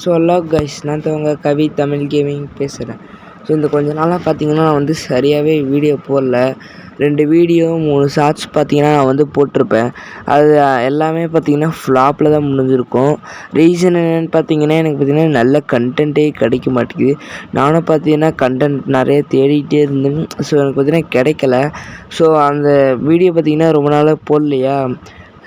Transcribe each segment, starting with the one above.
So hello guys, நான் தான் உங்கள் கவி தமிழ் கேமிங் பேசுகிறேன். ஸோ இந்த கொஞ்ச நாளாக பார்த்தீங்கன்னா நான் வந்து சரியாகவே வீடியோ போடல. 2 வீடியோ 3 ஷார்ட்ஸ் பார்த்தீங்கன்னா நான் வந்து போட்டிருப்பேன். அது எல்லாமே பார்த்தீங்கன்னா ஃப்ளாப்பில் தான் முடிஞ்சிருக்கும். ரீசன் என்னென்னு பார்த்தீங்கன்னா எனக்கு பார்த்தீங்கன்னா நல்ல கண்டென்ட்டே கிடைக்க மாட்டேங்குது. நானும் பார்த்தீங்கன்னா கண்டென்ட் நிறைய தேடிகிட்டே இருந்தேன். ஸோ எனக்கு பார்த்தீங்கன்னா கிடைக்கல. ஸோ அந்த வீடியோ பார்த்தீங்கன்னா ரொம்ப நாளாக போடலையா.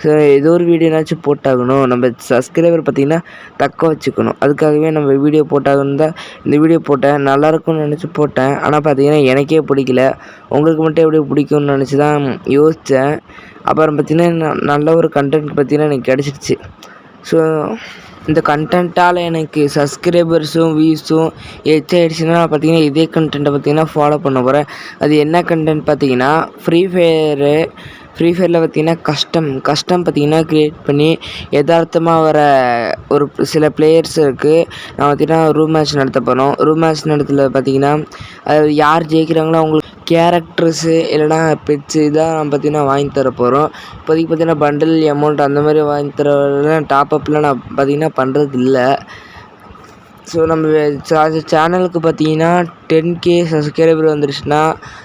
ஸோ ஏதோ ஒரு வீடியோனாச்சும் போட்டாகணும். நம்ம சப்ஸ்கிரைபர் பார்த்திங்கன்னா தக்க வச்சுக்கணும். அதுக்காகவே நம்ம வீடியோ போட்டாகணும் தான் இந்த வீடியோ போட்டேன். நல்லாயிருக்கும்னு நினச்சி போட்டேன். ஆனால் பார்த்திங்கன்னா எனக்கே பிடிக்கல. உங்களுக்கு மட்டும் எப்படி பிடிக்கும்னு நினச்சி தான் யோசித்தேன். அப்புறம் பார்த்திங்கன்னா நல்ல ஒரு கண்டென்ட் பார்த்திங்கன்னா எனக்கு கிடச்சிருச்சு. ஸோ இந்த கண்டென்ட்டால் எனக்கு சப்ஸ்கிரைபர்ஸும் வியூஸும் ஆயிடுச்சுன்னா பார்த்திங்கன்னா இதே கண்டென்ட்டை பார்த்திங்கன்னா ஃபாலோ பண்ண போகிறேன். அது என்ன கண்டென்ட் பார்த்திங்கன்னா ஃப்ரீ ஃபயரில் பார்த்திங்கன்னா கஸ்டம் பார்த்திங்கன்னா க்ரியேட் பண்ணி யதார்த்தமாக வர ஒரு சில பிளேயர்ஸ் இருக்குது. நான் பார்த்திங்கன்னா ரூம் மேட்ச் நடத்த போகிறோம். ரூம் மேட்ச் நடத்துல பார்த்திங்கன்னா அது யார் ஜெயிக்கிறாங்களோ அவங்களுக்கு கேரக்டர்ஸு இல்லைனா பெட்ஸு இதான் பார்த்திங்கன்னா வாங்கி தர போகிறோம். இப்போதைக்கு பார்த்திங்கன்னா பண்டில் அமௌண்ட் அந்த மாதிரி வாங்கி தரலாம். டாப்அப்லாம் நான் பார்த்திங்கன்னா பண்ணுறது இல்லை. ஸோ நம்ம சேனலுக்கு பார்த்திங்கன்னா 10K சப்ஸ்கிரைபர் வந்துருச்சுன்னா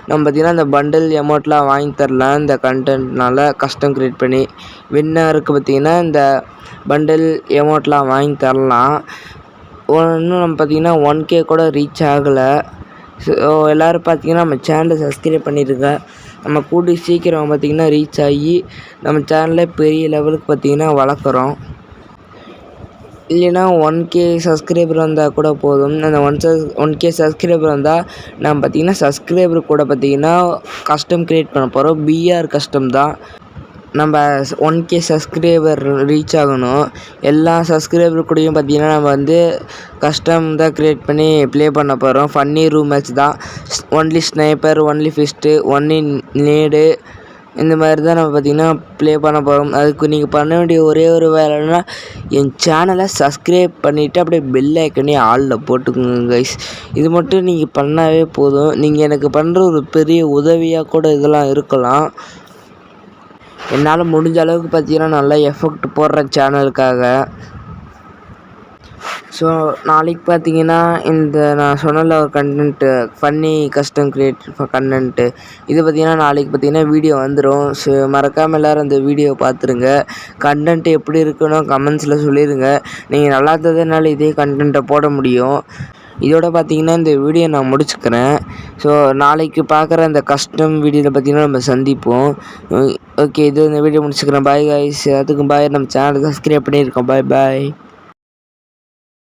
நம்ம பார்த்திங்கன்னா இந்த பண்டில் அமௌண்ட்லாம் வாங்கி தரலாம். இந்த கண்டென்ட்னால கஸ்டம் க்ரியேட் பண்ணி வின்னருக்கு பார்த்திங்கன்னா இந்த பண்டில் அமௌண்ட்லாம் வாங்கி தரலாம். இன்னும் நம்ம பார்த்திங்கன்னா 1K கூட ரீச் ஆகலை. ஸோ எல்லோரும் பார்த்திங்கன்னா நம்ம சேனலை சப்ஸ்கிரைப் பண்ணிடுங்க. நம்ம கூடி சீக்கிரம் பார்த்திங்கன்னா ரீச் ஆகி நம்ம சேனலை பெரிய லெவலுக்கு பார்த்திங்கன்னா வளர்க்குறோம். இல்லைன்னா 1K சப்ஸ்கிரைபர் வந்தால் கூட போதும். அந்த 1K சப்ஸ்கிரைபர் வந்தால் நான் பார்த்திங்கன்னா சப்ஸ்கிரைபர் கூட பார்த்திங்கன்னா கஸ்டம் க்ரியேட் பண்ண போகிறோம். BR கஸ்டம் தான். நம்ம 1K சப்ஸ்கிரைபர் ரீச் ஆகணும். எல்லா சப்ஸ்கிரைபர் கூடயும் பார்த்திங்கன்னா நம்ம வந்து கஸ்டம் தான் க்ரியேட் பண்ணி ப்ளே பண்ண போகிறோம். ஃபன்னி ரூம் மேட்ச் தான். Only sniper, only first, only நேடு இந்த மாதிரி தான் நம்ம பார்த்திங்கன்னா ப்ளே பண்ண போகிறோம். அதுக்கு நீங்கள் பண்ண வேண்டிய ஒரே ஒரு வேலைன்னா என் சேனலை சப்ஸ்கிரைப் பண்ணிவிட்டு அப்படியே பெல் ஐக்கனே ஆளில் போட்டுக்கோங்க கைஸ். இது மட்டும் நீங்கள் பண்ணாவே போதும். நீங்கள் எனக்கு பண்ணுற ஒரு பெரிய உதவியாக கூட இதெல்லாம் இருக்கலாம். என்னால் முடிஞ்ச அளவுக்கு பார்த்திங்கன்னா நல்லா எஃபெக்ட் போடுறேன் சேனலுக்காக. ஸோ நாளைக்கு பார்த்திங்கன்னா இந்த நான் சொன்னல ஒரு content funny custom create content இது பார்த்திங்கன்னா நாளைக்கு பார்த்திங்கன்னா வீடியோ வந்துடும். ஸோ மறக்காமல் எல்லோரும் அந்த வீடியோ பார்த்துருங்க. கண்டென்ட்டு எப்படி இருக்குன்னு கமெண்ட்ஸில் சொல்லிடுங்க. நீங்கள் நல்லா இருந்ததுனால இதே கண்டென்ட்டை போட முடியும். இதோட பார்த்திங்கன்னா இந்த வீடியோ நான் முடிச்சுக்கிறேன். ஸோ நாளைக்கு பார்க்குற இந்த கஸ்டம் வீடியோவில் பார்த்திங்கன்னா நம்ம சந்திப்போம். ஓகே, இந்த வீடியோ முடிச்சுக்கிறேன். Bye guys. அதுக்கும் பாய். நம்ம சேனலுக்கு சப்ஸ்கிரைப் பண்ணியிருக்கோம். பாய்.